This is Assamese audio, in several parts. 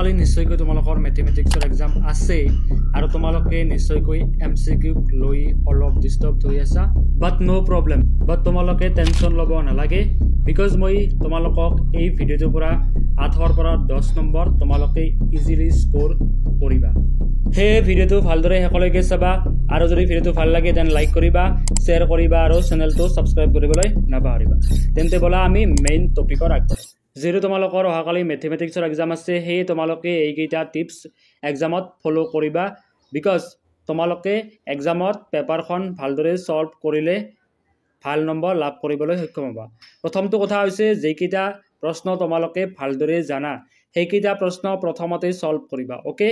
অহাকালি নিশ্চয়কৈ তোমালোকৰ মেথমেটিক্সৰ এক্সাম আছে আৰু তোমালোকে নিশ্চয়কৈ MCQ লৈ অলপ ডিস্টাৰ্ব হৈ আছা বাট নো প্ৰবলেম বাট তোমালোকে টেনশন ল'ব নালাগে বিকজ মই তোমালোকক এই ভিডিঅ'টোৰ পৰা 8 পৰা 10 নম্বৰ তোমালোকে ইজিলি স্কোৰ কৰিবা সেই ভিডিঅ'টো ভালদৰে শেষলৈকে চাবা আৰু যদি ভিডিঅ'টো ভাল লাগে দেন লাইক কৰিবা শ্বেয়াৰ কৰিবা আৰু চেনেলটো সাবস্ক্ৰাইব কৰিবলৈ নাপাহৰিবা তেন্তে বলা আমি মেইন টপিকৰ আগবাঢ়ো যেহেতু তোমালোকৰ অহাকালি মেথমেটিক্সৰ এক্সাম আছে সেই তোমালোকে এইকেইটা টিপছ এক্সামত ফলো কৰিবা বিকজ তোমালোকে এক্সামত পেপাৰখন ভালদৰে সলভ কৰিলে ভাল নম্বৰ লাভ কৰিবলৈ সক্ষম হ'বা প্ৰথমটো কথা হৈছে যেকেইটা প্ৰশ্ন তোমালোকে ভালদৰে জানা সেইকেইটা প্ৰশ্ন প্ৰথমতে সলভ কৰিবা ওকে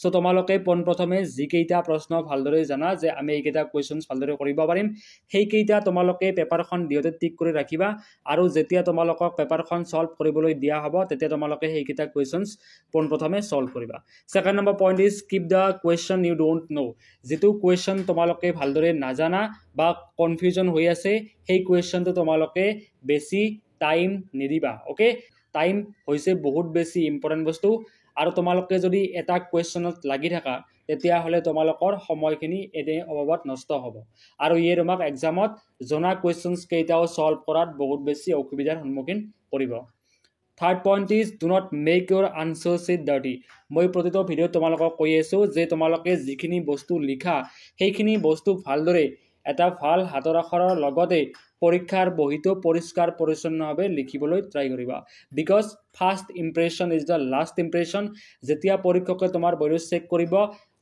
সো তোমালোকে পোনপ্ৰথমে যিকেইটা প্ৰশ্ন ভালদৰে জানা যে আমি এইকেইটা কোৱেশ্চনছ ভালদৰে কৰিব পাৰিম সেইকেইটা তোমালোকে পেপাৰখন দিওতে টিক কৰি ৰাখিবা আৰু যেতিয়া তোমালোকক পেপাৰখন সলভ কৰিবলৈ দিয়া হ'ব তেতিয়া তোমালোকে সেইকেইটা কোৱেশ্চনছ পোনপ্ৰথমে সলভ কৰিবা second number point is keep the question you don't know যেটো কোৱেশ্চন তোমালোকে ভালদৰে নাজানা বা কনফিউজন হৈ আছে সেই কোৱেশ্চনটো তোমালোকে বেছি টাইম নিদিবা ওকে টাইম হৈছে বহুত বেছি ইম্পৰ্টেন্ট বস্তু আৰু তোমালোকে যদি এটা কোৱেশ্চনত লাগি থাকা তেতিয়া হলে তোমালোকৰ সময়খিনি এনে অভাৱত নষ্ট হ'ব আৰু ইয়ে তোমাক এক্সামত জনা কোৱেশ্চনছ কেইটাও সলভ কৰাত বহুত বেছি অসুবিধাৰ সন্মুখীন কৰিব third point is do not make your answer sheet dirty মই প্ৰতিটো ভিডিঅ তোমালোকক কৈ আছো যে তোমালোকে যিখিনি বস্তু লিখা সেইখিনি বস্তু ভালদৰে এটা ভাল হাতৰ আখৰৰ লগতে পৰীক্ষাৰ বহিটো পৰিষ্কাৰ পৰিচ্ছন্নভাৱে লিখিবলৈ ট্ৰাই কৰিবা because first impression is the last impression যেতিয়া পৰীক্ষকে তোমাৰ বহি চেক কৰিব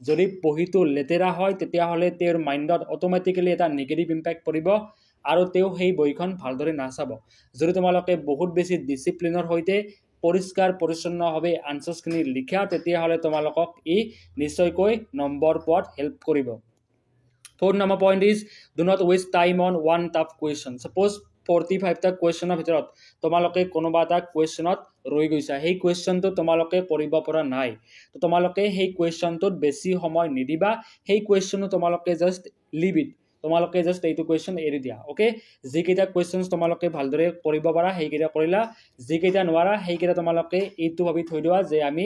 যদি বহিটো লেতেৰা হয় তেতিয়া হলে তেওঁৰ মাইণ্ডত অটোমেটিক্যালি এটা নেগেটিভ ইম্প্যাক্ট পৰিব আৰু তেওঁ সেই বহিখন ভালদৰে নাচাব যদি তোমালোকে বহুত বেছি ডিসিপ্লিনৰ হৈতে পৰিষ্কাৰ পৰিচ্ছন্নভাৱে আনসাৰছখিনি লিখা তেতিয়া হলে তোমালোকক ই নিশ্চয়কৈ নম্বৰ পোৱাত হেল্প কৰিব Fourth number point is do not waste time on one tough question. Suppose 45 টা কোৱেশ্চনৰ ভিতৰত তোমালোকে কোনোবা এটা কোৱেশ্চনত ৰৈ গৈছা সেই কোৱেশ্চনটো তোমালোকে কৰিব পৰা নাই তো তোমালোকে সেই কোৱেশ্চনটোত বেছি সময় নিদিবা সেই কোৱেশ্চনটো তোমালোকে জাস্ট লিভ ইট তোমালোকে জাস্ট এইটো কোৱেশ্চন এৰি দিয়া ওকে যিকেইটা কোৱেশ্চনছ তোমালোকে ভালদৰে কৰিব পাৰা সেইকেইটা কৰিলা যিকেইটা নোৱাৰা সেইকেইটা তোমালোকে এইটো ভাবি থৈ দিয়া যে আমি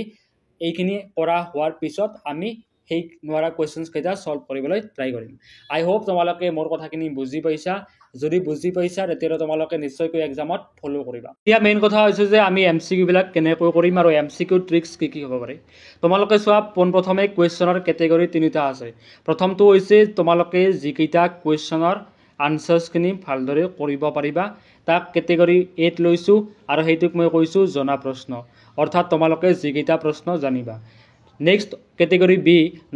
এইখিনি কৰা হোৱাৰ পিছত আমি সেই নোৱাৰা কোৱেশ্চনছ কেইটা সলভ কৰিবলৈ ট্ৰাই কৰিম আই হোপ তোমালোকে মোৰ কথাখিনি বুজি পাইছা যদি বুজি পাইছা তেতিয়া তোমালোকে নিশ্চয়কৈ এক্সামত ফলো কৰিবা এতিয়া মেইন কথা হৈছে যে আমি এমসিকিউ বিলাক কেনেকৈ কৰিম আৰু এমসিকিউ ট্ৰিক্স কি হ'ব পাৰে তোমালোকে চোৱা পোনপ্ৰথমে কোৱেশ্চনৰ কেটেগৰী তিনিটা আছে প্ৰথমটো হৈছে তোমালোকে যিকেইটা কোৱেশ্চনৰ আনসাৰছখিনি ভালদৰে কৰিব পাৰিবা তাক কেটেগৰী 8 লৈছো আৰু সেইটোক মই কৈছো জনা প্ৰশ্ন অৰ্থাৎ তোমালোকে যিকেইটা প্ৰশ্ন জানিবা Next category B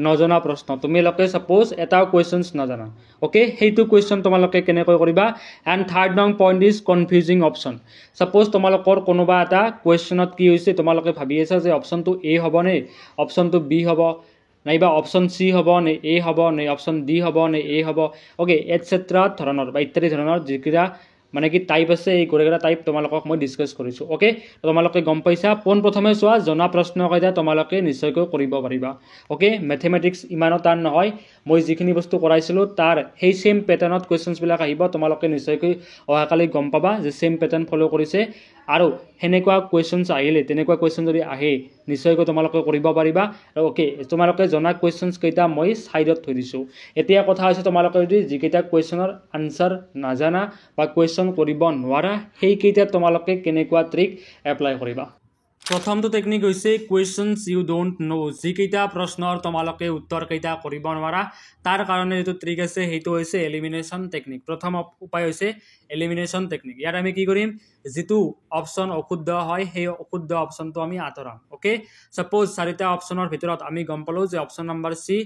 নজনা প্ৰশ্ন তুমি লকে suppose এটা questions নাজানা okay হেইটো question তোমালোকে কেনেকৈ কৰিবা and third number point is confusing option suppose তোমালোকৰ কোনোবা এটা questionত কি হৈছে তোমালোকে ভাবি আছা যে optionটো A হ'ব নে optionটো B হ'ব নাইবা option C হ'ব নে A হ'ব নে option D হ'ব নে A হ'ব okay etc ধৰণৰ বা ইত্যাদি ধৰণৰ যিকিৰা মানে কি টাইপ আছে এই গৰেগৰা টাইপ তোমালোকক মই ডিসকাস কৰিছো ওকে তোমালোকে গম পাইছা পোনপ্ৰথমে চোৱা জনা প্ৰশ্ন কয়টা তোমালোকে নিশ্চয়কৈ কৰিব পাৰিবা ওকে ম্যাথমেটিক্স ইমানো টান নহয় মই যিখিনি বস্তু কৰাইছিলো তাৰ সেই সেম প্যাটাৰ্নত কোৱেশ্চনছ বিলাক আহিব তোমালোকে নিশ্চয়কৈ অহাকালি গম পাবা যে সেম প্যাটাৰ্ন ফলো কৰিছে আৰু হেনেকুৱা কোৱেশ্চনছ আহিলে তেনেকুৱা কোৱেশ্চন যদি আহে নিশ্চয়কৈ তোমালোকে কৰিব পাৰিবা ওকে তোমালোকে জনা কোৱেশ্চনছ কেইটা মই সাইডত থৈ দিছো এতিয়া কথা হৈছে তোমালোকে যদি যিকেইটা কোৱেশ্চনৰ আনসাৰ নাজানা বা কোৱেশ্চন কৰিব নোৱাৰা সেই কেইটা তোমালোকে কেনেকুৱা ট্ৰিক এপ্লাই কৰিবা প্ৰথমটো টেকনিক হৈছে কোৱেশ্চনছ ইউ ডোন্ট নো যিকেইটা প্ৰশ্নৰ তোমালোকে উত্তৰ কেইটা কৰিব নোৱাৰা তাৰ কাৰণে যেটো ট্ৰিক আছে হেইটো হৈছে এলিমিনেশন টেকনিক প্ৰথম উপায় হৈছে এলিমিনেশন টেকনিক ইয়াত আমি কি কৰিম যেটো অপচন অশুদ্ধ হয় সেই অশুদ্ধ অপচনটো আমি আতৰাম ওকে সাপোজ চাৰিটা অপচনৰ ভিতৰত আমি গম পালো যে অপচন নম্বৰ সি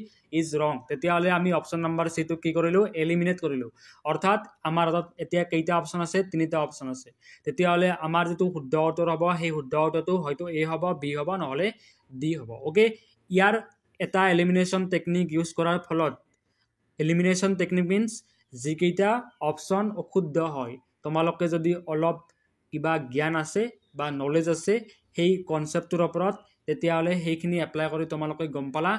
ইজ ৰং তেতিয়া হলে আমি অপচন নম্বৰ সি টো কি কৰিলো এলিমিনেট কৰিলো অৰ্থাৎ আমাৰ হাতত এতিয়া কেইটা অপচন আছে তিনিটা অপচন আছে তেতিয়া হলে আমাৰ যেটো শুদ্ধ উত্তৰ হ'ব সেই শুদ্ধ উত্তৰটো হয়তো A হ'ব B হ'ব নহলে D হ'ব ওকে ইয়াৰ এটা এলিমিনেশন টেকনিক ইউজ কৰাৰ ফলত এলিমিনেশন টেকনিক মিন্স যিকেইটা অপচন অশুদ্ধ হয় তোমালোকে যদি অলপ কিবা জ্ঞান আছে বা নলেজ আছে সেই কনসেপ্টৰ ওপৰত তেতিয়া হলে সেইখিনি এপ্লাই কৰি তোমালোকে গম পালা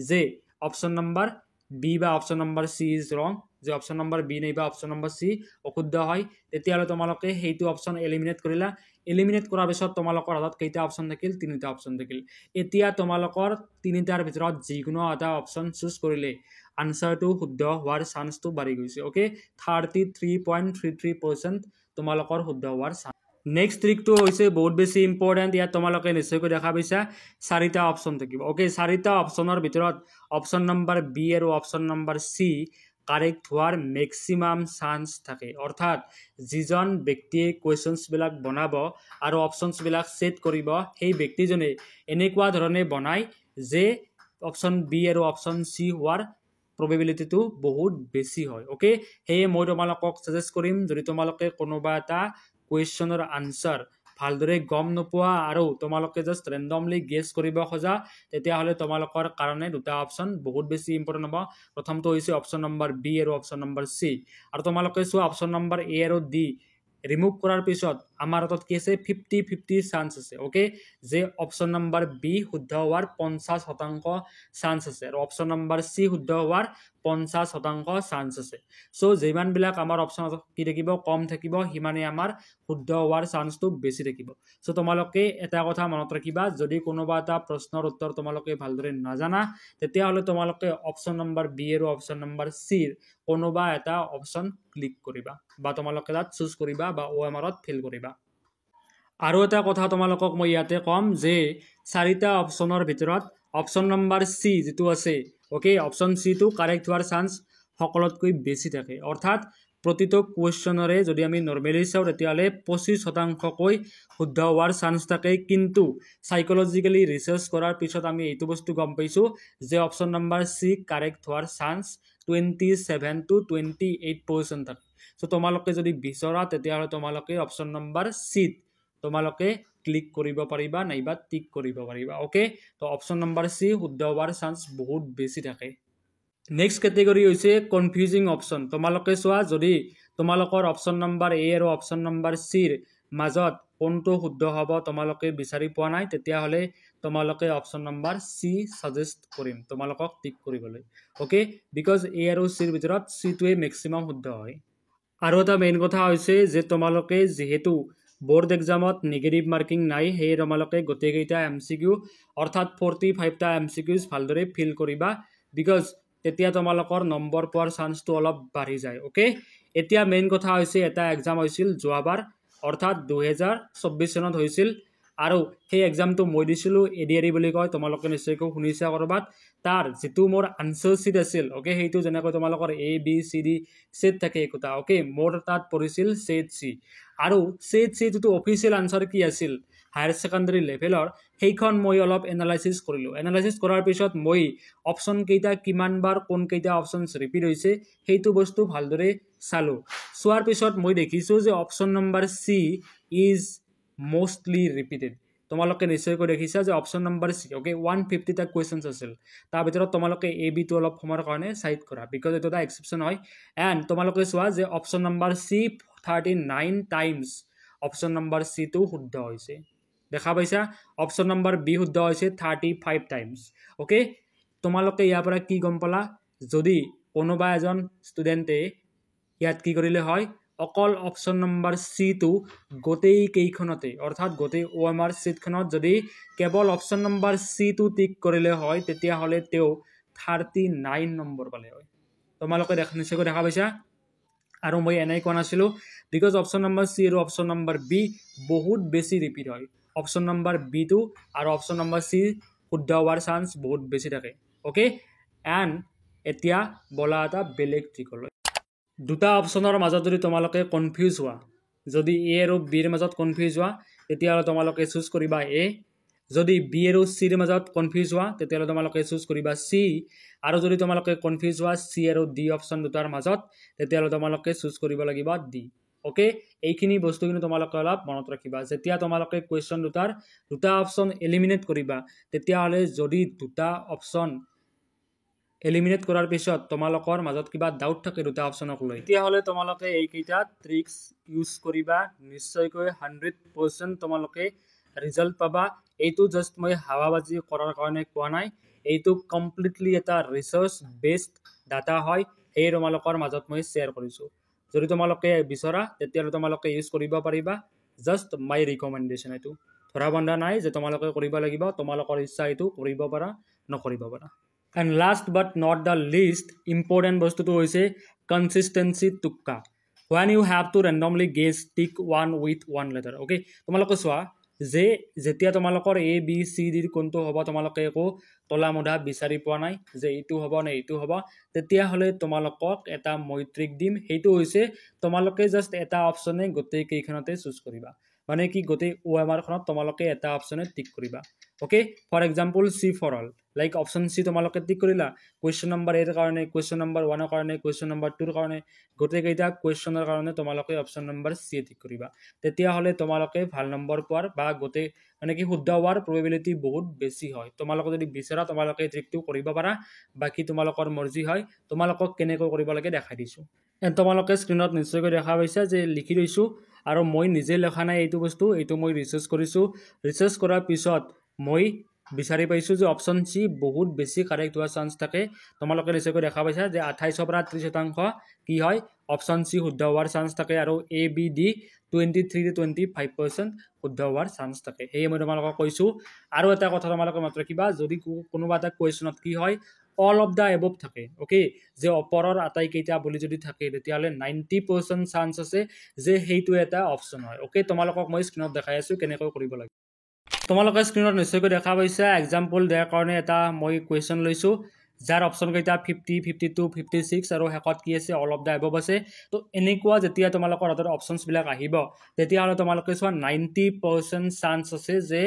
যে অপচন নম্বৰ B বা অপচন নম্বৰ C ইজ ৰং যে অপশ্যন নম্বৰ বি নাইবা অপশ্যন নম্বৰ চি অশুদ্ধ হয় তেতিয়াহ'লে তোমালোকে সেইটো অপশ্যন এলিমিনেট কৰিলা এলিমিনেট কৰাৰ পিছত তোমালোকৰ হাতত কেইটা অপশ্যন থাকিল তিনিটা অপশ্যন থাকিল এতিয়া তোমালোকৰ তিনিটাৰ ভিতৰত যিকোনো এটা অপশ্যন চুজ কৰিলে আনসাৰটো শুদ্ধ হোৱাৰ চান্সটো বাঢ়ি গৈছে ওকে 33.33% তোমালোকৰ শুদ্ধ হোৱাৰ চান্স নেক্সট ট্ৰিকটো হৈছে বহুত বেছি ইম্পৰ্টেণ্ট ইয়াত তোমালোকে নিশ্চয়কৈ দেখা পাইছা চাৰিটা অপশ্যন থাকিব ওকে চাৰিটা অপশ্যনৰ ভিতৰত অপশ্যন নম্বৰ বি আৰু অপশ্যন নম্বৰ চি কাৰেক্ট হোৱাৰ মেক্সিমাম চান্স থাকে অৰ্থাৎ যিজন ব্যক্তিয়ে কুৱেশ্যনছবিলাক বনাব আৰু অপশ্যনছবিলাক ছেট কৰিব সেই ব্যক্তিজনে এনেকুৱা ধৰণে বনায় যে অপশ্যন বি আৰু অপশ্যন চি হোৱাৰ প্ৰবেবিলিটিটো বহুত বেছি হয় ওকে সেয়ে মই তোমালোকক সাজেষ্ট কৰিম যদি তোমালোকে কোনোবা এটা কুৱেশ্যনৰ আনসাৰ ভালদৰে গম নোপোৱা আৰু তোমালোকে জাষ্ট ৰেণ্ডমলি গেছ কৰিব খোজা তেতিয়াহ'লে তোমালোকৰ কাৰণে দুটা অপশ্যন বহুত বেছি ইম্পৰ্টেণ্ট হ'ব প্ৰথমটো হৈছে অপশ্যন নম্বৰ বি আৰু অপশ্যন নম্বৰ চি আৰু তোমালোকে চোৱা অপশ্যন নম্বৰ এ আৰু ডি ৰিমুভ কৰাৰ পিছত আমাৰ হাতত কি আছে 50-50 চান্স আছে ওকে যে অপশ্যন নম্বৰ বি শুদ্ধ হোৱাৰ 50% চান্স আছে আৰু অপশ্যন নম্বৰ চি শুদ্ধ হোৱাৰ 50% চান্স আছে সো যিমানবিলাক আমাৰ অপশ্যন কি থাকিব কম থাকিব সিমানে আমাৰ শুদ্ধ হোৱাৰ চান্সটো বেছি থাকিব সো তোমালোকে এটা কথা মনত ৰাখিবা যদি কোনোবা এটা প্ৰশ্নৰ উত্তৰ তোমালোকে ভালদৰে নাজানা তেতিয়াহ'লে তোমালোকে অপশ্যন নম্বৰ বি আৰু অপশ্যন নম্বৰ চি কোনোবা এটা অপশ্যন ক্লিক কৰিবা বা তোমালোকে তাত চুজ কৰিবা বা OMR-ত ফিল কৰিবা আৰু এটা কথা তোমালোকক মই ইয়াতে কম যে চাৰিটা অপশ্যনৰ ভিতৰত অপশ্যন নম্বৰ চি যেটো আছে ওকে অপশ্যন চি টো কাৰেক্ট হোৱাৰ চান্স সকলোতকৈ বেছি থাকে অৰ্থাৎ প্ৰতিটো কুৱেশ্যনৰে যদি আমি নৰ্মেলি চাওঁ তেতিয়াহ'লে 25%কৈ শুদ্ধ হোৱাৰ চান্স থাকে কিন্তু সাইকোলজিক্যালি ৰিসাৰ্চ কৰাৰ পিছত আমি এইটো বস্তু গম পাইছো যে অপশ্যন নম্বৰ চি কাৰেক্ট হোৱাৰ চান্স 27 to 28% থাকে সো তোমালোকে যদি বিচৰা তেতিয়াহ'লে তোমালোকে অপশ্যন নম্বৰ চি তোমালোকে ক্লিক কৰিব পাৰিবা নাইবা টিক কৰিব পাৰিবা ওকে তো অপশ্যন নম্বৰ চি শুদ্ধ হোৱাৰ চান্স বহুত বেছি থাকে নেক্সট ক্যাটেগৰি হৈছে কনফিউজিং অপশ্যন তোমালোকে চোৱা যদি তোমালোকৰ অপশ্যন নম্বৰ এ আৰু অপশ্যন নম্বৰ চিৰ মাজত কোনটো শুদ্ধ হ'ব তোমালোকে বিচাৰি পোৱা নাই তেতিয়াহ'লে তোমালোকে অপশ্যন নম্বৰ চি সাজেষ্ট কৰিম তোমালোকক টিক কৰিবলৈ ওকে বিকজ এ আৰু চিৰ ভিতৰত চিটোৱে মেক্সিমাম শুদ্ধ হয় আৰু এটা মেইন কথা হৈছে যে তোমালোকে যেহেতু बोर्ड एग्जामत नेगेटिव मार्किंग नाई हे তোমালোকে গোটেইকেইটা এমসিকিউ অৰ্থাৎ 45টা এমসিকিউজ ভালদৰে ফিল কৰিবা বিকজ তেতিয়া তোমালোকৰ নম্বৰ পোৱাৰ চান্সটো অলপ বাঢ়ি যায় ওকে এতিয়া মেইন কথা হৈছে এটা এক্সাম হৈছিল যোৱাবাৰ অৰ্থাৎ 2024 চনত হৈছিল আৰু সেই এক্সামটো মই দিছিলো এডিআৰই বুলি কয় তোমালোকে নিশ্চয়কৈ শুনিছা কৰবাত তাৰ যেটো মোৰ আনসাৰ শীট আছিল ওকে হেইটো যেনেকৈ তোমালোকৰ A B C D set থাকে একোটা ওকে মোৰ তাত পৰিছিল সেট সি আৰু সেট সি যেটো অফিচিয়েল আনসাৰ কি আছিল হায়াৰ সেকেন্ডাৰী লেভেলৰ সেইখন মই অলপ এনালাইসিস কৰিলো এনালাইসিস কৰাৰ পিছত মই অপচন কেইটা কিমান বাৰ কোন কেইটা অপচনস ৰিপিট হৈছে হেইটো বস্তু ভালদৰে চালো সোৱাৰ পিছত মই দেখিছো যে option number C is mostly repeated তোমালোকে নিশ্চয়কৈ দেখিছা যে অপচন নম্বৰ সি ওকে 150 টা কোৱেশ্চনছ আছিল তাৰ ভিতৰত তোমালোকে এ বি টো অলপ সময়ৰ কাৰণে সাইড কৰা বিকজ এটা এটা এক্সেপচন হয় এন্ড তোমালোকে চোৱা যে অপচন নম্বৰ সি 39 টাইমছ অপচন নম্বৰ সি টো শুদ্ধ হৈছে দেখা পাইছা অপচন নম্বৰ বি শুদ্ধ হৈছে 35 টাইমছ ওকে তোমালোকে ইয়াৰ পৰা কি গম পালা যদি কোনোবা এজন ষ্টুডেন্টে ইয়াত কি কৰিলে হয় অকল অপচন নম্বৰ সি টো গোটেই কেইখনতে অৰ্থাৎ গোটেই OMR সিটখনত যদি কেৱল অপচন নম্বৰ সি টো টিক কৰিলে হয় তেতিয়া হলে তেও 39 নম্বৰ পালে হয় তোমালোকে নিশ্চয়কৈ দেখা পাইছা আৰু মই এনেই কোৱা নাছিলো বিকজ অপচন নম্বৰ সি আৰু অপচন নম্বৰ বি বহুত বেছি ৰিপিট হয় অপচন নম্বৰ বি টো আৰু অপচন নম্বৰ সি শুদ্ধ হোৱাৰ চান্স বহুত বেছি থাকে ওকে এন্ড এতিয়া বলা এটা বেলেগ ট্ৰিকলৈ দুটা অপচনৰ মাজত যদি তোমালোকে কনফিউজ হোৱা যদি এ আৰু বি ৰ মাজত কনফিউজ হোৱা তেতিয়াহ'লে তোমালোকে চুজ কৰিবা এ যদি বি আৰু সি ৰ মাজত কনফিউজ হোৱা তেতিয়াহ'লে তোমালোকে চুজ কৰিবা সি আৰু যদি তোমালোকে কনফিউজ হোৱা সি আৰু ডি অপচন দুটাৰ মাজত তেতিয়াহ'লে তোমালোকে চুজ কৰিব লাগিব ডি ওকে এইখিনি বস্তু কিন্তু তোমালোকে অলপ মনত ৰাখিবা যেতিয়া তোমালোকে কোৱেশ্চন দুটা অপচন এলিমিনেট কৰিবা তেতিয়াহ'লে যদি দুটা অপচন এলিমিনেট কৰাৰ পিছত তোমালোকৰ মাজত কিবা ডাউট থাকে দুটা অপচনক লৈ তেতিয়াহ'লে তোমালোকে এইকেইটা ট্ৰিক্স ইউজ কৰিবা নিশ্চয়কৈ 100% তোমালোকে ৰিজাল্ট পাবা এইটো জাস্ট মই হাৱাবাজি কৰাৰ কাৰণে কোৱা নাই এইটো কমপ্লিটলি এটা ৰিসাৰ্চ বেসড ডাটা হয় এই তোমালোকৰ মাজত মই শ্বেয়াৰ কৰিছোঁ যদি তোমালোকে বিচৰা তেতিয়াহ'লে তোমালোকে ইউজ কৰিব পাৰিবা জাষ্ট মাই ৰিকমেণ্ডেশ্যন এইটো ধৰা বন্ধা নাই যে তোমালোকে কৰিব লাগিব তোমালোকৰ ইচ্ছা এইটো কৰিব পাৰা নকৰিব পাৰা and last but not the least important বস্তুটো হৈছে consistency টুক্কা when you have to randomly guess tick one with one letter okay তোমালোকে চোৱা যে যেতিয়া তোমালোকৰ A B C D কোনটো হ'ব তোমালোকে একো তলা মুধা বিচাৰি পোৱা নাই যে এইটো হ'ব নে এইটো হ'ব তেতিয়াহ'লে তোমালোকক এটা মই ট্ৰিক দিম সেইটো হৈছে তোমালোকে জাষ্ট এটা অপচনে গোটেই কেইখনতে চুজ কৰিবা মানে কি গোটেই OMR খনত তোমালোকে এটা অপচনে টিক কৰিবা okay for example C for all like option C তোমালোকে টিক কৰিলা question number 8 ৰ কাৰণে question number 1 ৰ কাৰণে question number 2 ৰ কাৰণে গোটেই কেইটা questionৰ কাৰণে তোমালোকে option number C টিক কৰিবা তেতিয়া হলে তোমালোকে ভাল নম্বৰ পোৱাৰ বা গোটেই মানে কি শুদ্ধ হোৱাৰ probability বহুত বেছি হয় তোমালোকে যদি বিচৰা তোমালোকে ট্ৰিকটো কৰিব পাৰা বাকি তোমালোকৰ মৰ্জি হয় তোমালোকক কেনেকৈ কৰিব লাগে দেখাই দিছো তোমালোকে স্ক্ৰিনত নিশ্চয়কৈ দেখা পাইছা যে লিখি লৈছো আৰু মই নিজে লেখা নাই এইটো বস্তু এইটো মই ৰিসাৰ্চ কৰিছো ৰিসাৰ্চ কৰাৰ পিছত মই বিচাৰি পাইছো যে অপচন সি বহুত বেছি কাৰেক্ট হোৱাৰ চান্স থাকে তোমালোকে নিশ্চয়কৈ দেখা পাইছা যে 28 পৰা 30% কি হয় অপচন সি শুদ্ধ হোৱাৰ চান্স থাকে আৰু A B D 23 to 25% শুদ্ধ হোৱাৰ চান্স থাকে হেই মই তোমালোকক কৈছো আৰু এটা কথা তোমালোকে মাত্ৰ কিবা যদি কোনোবা এটা কোৱেশ্চনত কি হয় all of the above থাকে ওকে যে ওপৰৰ আটাই কেইটা বুলি যদি থাকে তেতিয়ালে 90% চান্স আছে যে হেইটো এটা অপচন হয় ওকে তোমালোকক মই স্ক্ৰিনত দেখাই আছো কেনেকৈ কৰিব লাগে তোমালোকে স্ক্ৰিনত নিশ্চয়কৈ দেখা পাইছা এক্সাম্পল দিয়াৰ কাৰণে এটা মই কোৱেশ্চন লৈছো যাৰ অপচন কেইটা 50 52 56 আৰু হেকত কি আছে অল অফ দা এবভ আছে তো এনেকুৱা যেতিয়া তোমালোকৰ হাতত অপচনছ বিলাক আহিব তেতিয়া হলে তোমালোকে চোৱা 90% চান্স আছে যে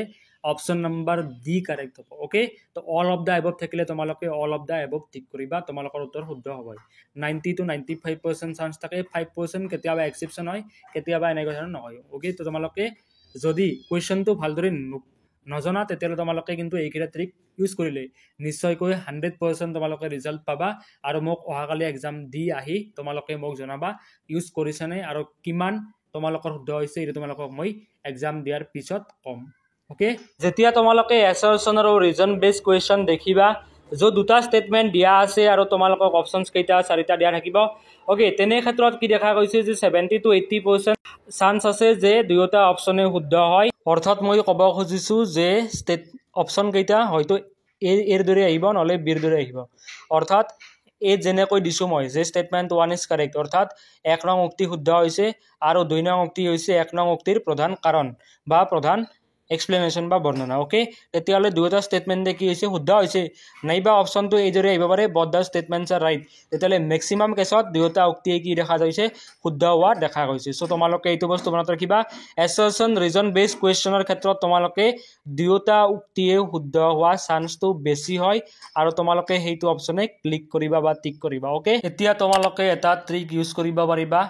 অপচন নাম্বাৰ ডি কাৰেক্ট হ'ব ওকে তো অল অফ দা এবভ থাকিলে তোমালোকে অল অফ দা এবভ টিক কৰিবা তোমালোকৰ উত্তৰ শুদ্ধ হ'ব 90 to 95% চান্স থাকে 5% কেতিয়াবা এক্সেপচন হয় কেতিয়াবা এনেকুৱা ধৰণৰ নহয় ওকে তো তোমালোকে যদি কোৱেশ্চনটো ভালদৰে নজনা তেতিয়ালে তোমালোকে কিন্তু এইকেইটা ট্ৰিক ইউজ কৰিলে নিশ্চয়কৈ 100% তোমালোকে ৰিজাল্ট পাবা আৰু মোক অহাকালি এক্সাম দি আহি তোমালোকে মোক জনাবা ইউজ কৰিছানে আৰু কিমান তোমালোকৰ শুদ্ধ হৈছে এইটো তোমালোকক মই এক্সাম দিয়াৰ পিছত কম ওকে যেতিয়া তোমালোকে এছাৰচন আৰু ৰিজন বেস কোৱেশ্চন দেখিবা जो দুটা স্টেটমেন্ট দিয়া আছে আৰু তোমালোকক অপচনছ কেইটা চাৰিটা দিয়া থাকিব ওকে তেনে ক্ষেত্ৰত কি দেখা গৈছে যে 70 to 80% চান্স আছে যে দুয়োটা অপচনে শুদ্ধ হয় অৰ্থাৎ মই ক'ব খুজিছো যে স্টেট অপচন কেইটা হয়তো এৰ দৰে আহিব নহলে বিৰ দৰে আহিব অৰ্থাৎ এই যেনেকৈ দিছো মই যে স্টেটমেন্ট 1 ইজ কাৰেক্ট অৰ্থাৎ 1 নং উক্তি শুদ্ধ হৈছে আৰু 2 নং উক্তি হৈছে 1 নং উক্তিৰ প্ৰধান কাৰণ বা প্ৰধান explanation বা বৰ্ণনা ওকে তেতিয়ালে দুটা স্টেটমেন্টে কি হৈছে শুদ্ধ হৈছে নাইবা অপচনটো এই দৰে আহিব পাৰে both the statements are right তেতিয়ালে ম্যাক্সিমাম কেছত দুটা উক্তিয়ে কি দেখা যাইছে শুদ্ধ হোৱা দেখা গৈছে সো তোমালোকে এইটো বস্তু মনত ৰাখিবা assertion reason based questionৰ ক্ষেত্ৰত তোমালোকে দুটা উক্তিয়ে শুদ্ধ হোৱা চান্সটো বেছি হয় আৰু তোমালোকে হেইটো অপচনে ক্লিক কৰিবা বা টিক কৰিবা ওকে এতিয়া তোমালোকে এটা ট্ৰিক ইউজ কৰিব পাৰিবা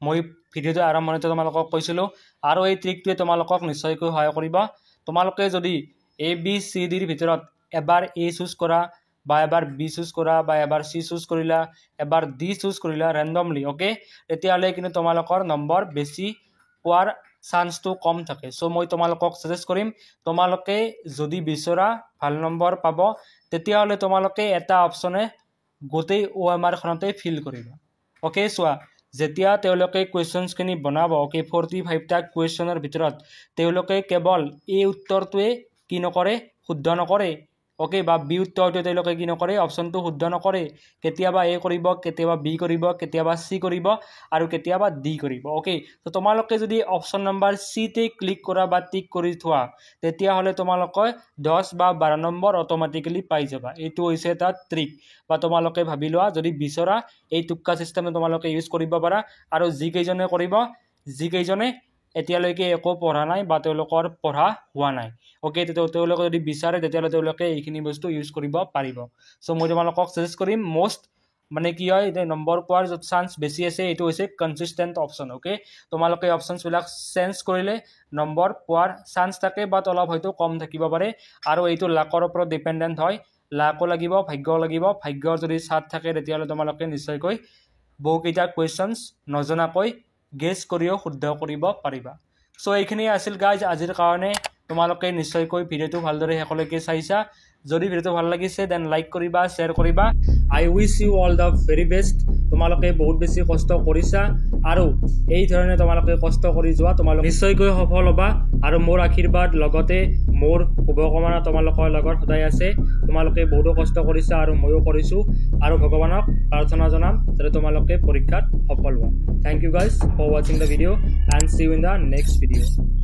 মই ভিডিওটো আৰম্ভণিতে তোমালোকক কৈছিলো আৰু এই ট্ৰিকটোৱে তোমালোকক নিশ্চয়কৈ সহায় কৰিব তোমালোকে যদি A B C D ৰ ভিতৰত এবাৰ A চুজ কৰা বা এবাৰ B চুজ কৰা বা এবাৰ C চুজ কৰিলা এবাৰ D চুজ কৰিলা randomly ওকে তেতিয়ালে কিন্তু তোমালোকৰ নম্বৰ বেছি পোৱাৰ চান্সটো কম থাকে সো মই তোমালোকক সাজেষ্ট কৰিম তোমালোকে যদি বিচৰা ভাল নম্বৰ পাব তেতিয়ালে তোমালোকে এটা অপচনে গোটেই OMR খনতে ফিল কৰিবা ওকে সোৱা যেতিয়া তেওঁলোকে কোৱেশ্চনছ কিনি বনাব ওকে 45 টা কোৱেশ্চনৰ ভিতৰত তেওঁলোকে কেৱল এই উত্তৰটোৱে কি নকৰে শুদ্ধ নকৰে ওকে বা বি উত্তৰটো তেওঁলোকে কি নকৰে অপচনটো শুদ্ধ নকৰে কেতিয়াবা এ কৰিব কেতিয়াবা বি কৰিব কেতিয়াবা সি কৰিব আৰু কেতিয়াবা ডি কৰিব ওকে তো তোমালোকে যদি অপচন নম্বৰ সি তে ক্লিক কৰা বা টিক কৰি থোৱা তেতিয়া হলে তোমালোকে 10 বা 12 নম্বৰ অটোমেটিক্যালি পাই যাবা এইটো হৈছে এটা ট্ৰিক বা তোমালোকে ভাবি লোৱা যদি বিচৰা এই টুক্কা সিস্টেমে তোমালোকে ইউজ কৰিব পাৰা আৰু যি কেইজনে কৰিব যি কেইজনে এতিয়ালৈকে একো পঢ়া নাই বা তেওঁলোকৰ পঢ়া হোৱা নাই ওকে তেওঁলোকে যদি বিচাৰে তেতিয়ালে তেওঁলোকে এইখিনি বস্তু ইউজ কৰিব পাৰিব সো মই তোমালোকক সাজেষ্ট কৰিম মোস্ট মানে কি হয় যে নম্বৰ পোৱাৰ যত চান্স বেছি আছে এটো হৈছে কনসিস্টেন্ট অপচন ওকে তোমালোকে অপচনছ বিলাক চেঞ্জ কৰিলে নম্বৰ পোৱাৰ চান্স থাকে বা অলপ হয়তো কম থাকিব পাৰে আৰু এইটো লাকৰ ওপৰত ডিপেন্ডেন্ট হয় লাকো লাগিব ভাগ্যৰ যদি সাথ থাকে তেতিয়ালে তোমালোকে নিশ্চয়কৈ বহু কেইটা কোৱেশ্চনছ নজনাকৈ গেছ কৰিও শুদ্ধ কৰিব পাৰিবা সো এইখিনি আছিল গাইজ আজিৰ কাৰণে তোমালোকে নিশ্চয়কৈ ভিডিওটো ভালদৰে হেকলৈকে চাইছা যদি ভিডিওটো ভাল লাগিছে দেন লাইক কৰিবা শেয়াৰ কৰিবা I wish you all the very best তোমালোকে বহুত বেছি কষ্ট কৰিছা আৰু এই ধৰণে তোমালোকে কষ্ট কৰি যোৱা তোমালোক নিশ্চয়কৈ সফল হ'বা আৰু মোৰ আশীৰ্বাদ লগতে মোৰ শুভকামনা তোমালোকৰ লগত সদায় আছে তোমালোকে বহুত কষ্ট কৰিছা আৰু ময়ো কৰিছোঁ আৰু ভগৱানক প্ৰাৰ্থনা জনাম যাতে তোমালোকে পৰীক্ষাত সফল হোৱা Thank you guys for watching the video and see you in the next video